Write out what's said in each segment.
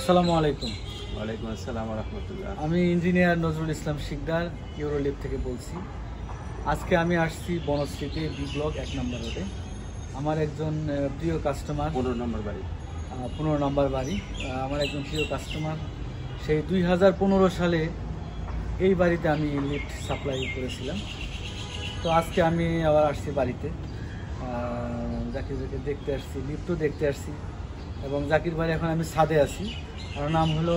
আসসালামু আলাইকুম। ওয়ালাইকুম আসসালাম রাহমাতুল্লাহ। আমি ইঞ্জিনিয়ার নজরুল ইসলাম শিকদার, ইউরোলিভ থেকে বলছি। আজকে আমি আসছি বনশ্রীতে বি ব্লক 1 নম্বর রোডে। আমার একজন প্রিয় কাস্টমার, 15 নম্বর বাড়ি। 15 নম্বর বাড়ি। আমার একজন প্রিয় কাস্টমার, সেই 2015 সালে এই বাড়িতে আমি লিফট সাপ্লাই করেছিলাম। তো আজকে আমি আবার আসছি বাড়িতে, জাকিরকে দেখতে আসছি, লিফটও দেখতে আসছি। এবং জাকির ভাই এখন আমি ছাদে আছি, তার নাম হলো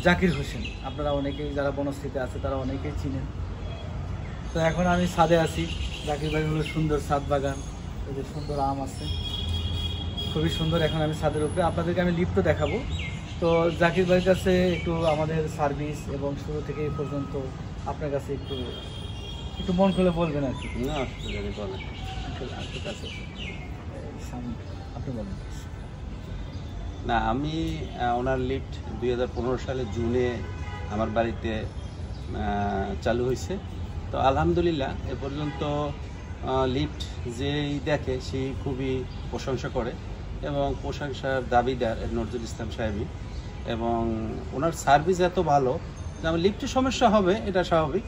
জাকির হোসেন। আপনারা অনেকেই যারা বনশ্রীতে আছে তারা অনেকেই চিনেন। তো এখন আমি ছাদে আছি। জাকির ভাই হলো সুন্দর ছাদ বাগান, এদের সুন্দর আম আছে, খুবই সুন্দর। এখন আমি ছাদের উপরে, আপনাদেরকে আমি লিফটও দেখাবো। তো জাকির ভাইয়ের কাছে একটু আমাদের সার্ভিস এবং শুরু থেকে এই পর্যন্ত আপনার কাছে একটু মন খুলে বলবেন আর কি। না আসলে বলেন, ঠিক আছে, আপনি বলেন। না আমি ওনার লিফট 2015 সালে জুনে আমার বাড়িতে চালু হয়েছে। তো আলহামদুলিল্লাহ এ পর্যন্ত লিফট যেই দেখে সেই খুবই প্রশংসা করে এবং প্রশংসার দাবিদার নজরুল ইসলাম সাহেবই। এবং ওনার সার্ভিস এত ভালো যে আমার লিফটের সমস্যা হবে এটা স্বাভাবিক,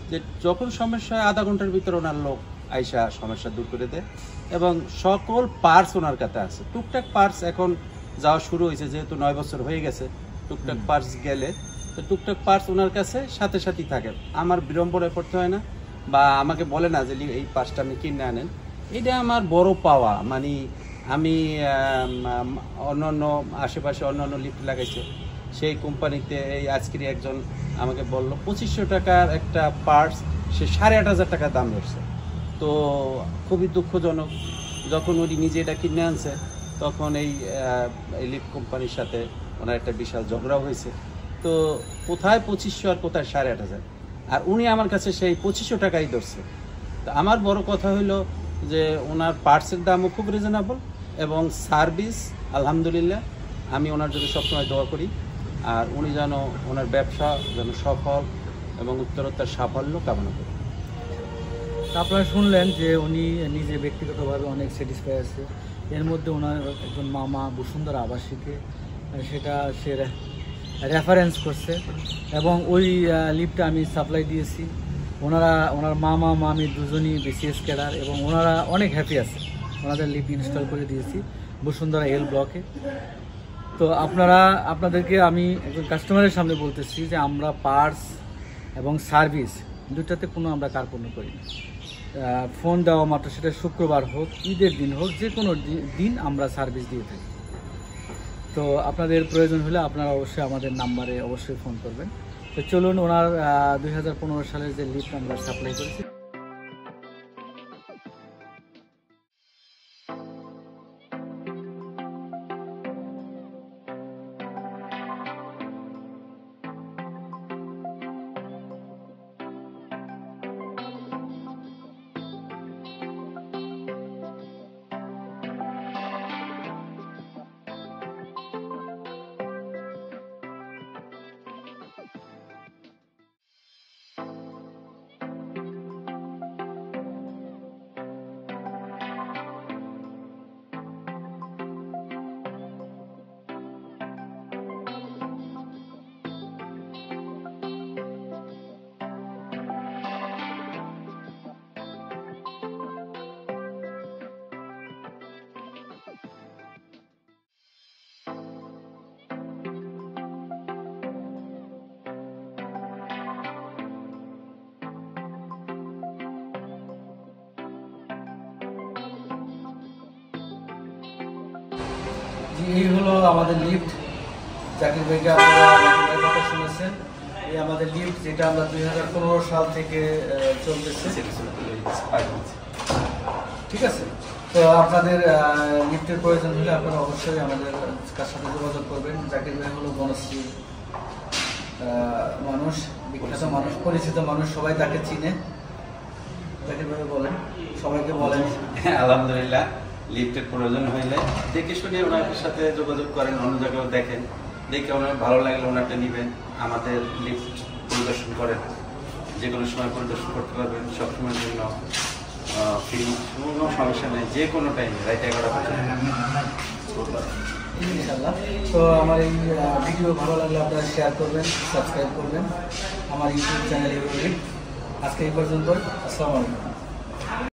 যে যখন সমস্যা হয় আধা ঘন্টার ভিতরে ওনার লোক আইসা সমস্যা দূর করে দেয়। এবং সকল পার্টস ওনার কাছে আছে, টুকটাক পার্টস এখন যাওয়া শুরু হয়েছে, যেহেতু 9 বছর হয়ে গেছে। টুকটাক পার্টস গেলে তো টুকটাক পার্টস ওনার কাছে সাথে সাথেই থাকে, আমার বিড়ম্বনায় পড়তে হয় না, বা আমাকে বলে না যে এই পার্টসটা আপনি কিনে আনেন। এটা আমার বড় পাওয়া। মানে আমি অন্যান্য আশেপাশে অন্যান্য লিফট লাগাইছে, সেই কোম্পানিতে এই আজকেরই একজন আমাকে বললো 2500 টাকার একটা পার্টস সে 8500 টাকা দাম ধরছে। তো খুবই দুঃখজনক, যখন উনি নিজে এটা কিনে আনছে তখন এই লিফট কোম্পানির সাথে ওনার একটা বিশাল ঝগড়া হয়েছে। তো কোথায় 2500 আর কোথায় 8500, আর উনি আমার কাছে সেই 2500 টাকাই ধরছে। তো আমার বড় কথা হলো যে ওনার পার্টসের দামও খুব রিজনেবল এবং সার্ভিস আলহামদুলিল্লাহ। আমি ওনার জন্য সবসময় দোয়া করি, আর উনি যেন ওনার ব্যবসা যেন সফল এবং উত্তরোত্তর সাফল্য কামনা করি। আপনারা শুনলেন যে উনি নিজে ব্যক্তিগতভাবে অনেক স্যাটিসফাই আছে। এর মধ্যে ওনার একজন মামা বসুন্ধরা আবাসিকে সেটা সে রেফারেন্স করছে এবং ওই লিফটটা আমি সাপ্লাই দিয়েছি। ওনার মামা মামি দুজনই বিসিএস ক্যাডার এবং ওনারা অনেক হ্যাপি আছে। ওনাদের লিফট ইনস্টল করে দিয়েছি বসুন্ধরা এল ব্লকে। তো আপনাদেরকে আমি একজন কাস্টমারের সামনে বলতেছি যে আমরা পার্টস এবং সার্ভিস দুটাতে কোনো আমরা কার্পণ্য করি না। ফোন দেওয়া মাত্র, সেটা শুক্রবার হোক, ঈদের দিন হোক, যে কোনো দিন আমরা সার্ভিস দিয়ে থাকি। তো আপনাদের প্রয়োজন হলে আপনারা অবশ্যই আমাদের নাম্বারে অবশ্যই ফোন করবেন। তো চলুন, ওনার 2015 সালের যে লিফট আমরা সাপ্লাই করেছি। এই হলো আমাদের লিফট। জাকির ভাইকে আপনারা কথা শুনেছেন। এই আমাদের লিফট, যেটা আমরা 2015 সাল থেকে চলতেছে। ঠিক আছে। তো আপনাদের লিফটের প্রয়োজন হলে আপনারা অবশ্যই আমাদের সাথে যোগাযোগ করবেন। জাকির ভাই হলো বনশ্রী মানুষ, বিখ্যাত মানুষ, পরিচিত মানুষ, সবাই তাকে চিনে। জাকির ভাই বলেন, সবাইকে বলেন। আলহামদুলিল্লাহ, লিফটের প্রয়োজন হইলে দেখে শুনে ওনার সাথে যোগাযোগ করেন, অন্য জায়গাও দেখেন, দেখে ওনার ভালো লাগলে ওনারটা নেবেন। আমাদের লিফট পরিদর্শন করেন, যে কোনো সময় পরিদর্শন করতে পারবেন, সবসময়ের জন্য ফ্রি, কোনো সমস্যা নেই, যে কোনো টাইমে রাত 11টা পর্যন্ত। ইনশাআল্লাহ। তো আমার এই ভিডিও ভালো লাগলে আপনারা শেয়ার করবেন, সাবস্ক্রাইব করবেন আমার ইউটিউব চ্যানেল। আজকে এই পর্যন্ত, আসসালামু আলাইকুম।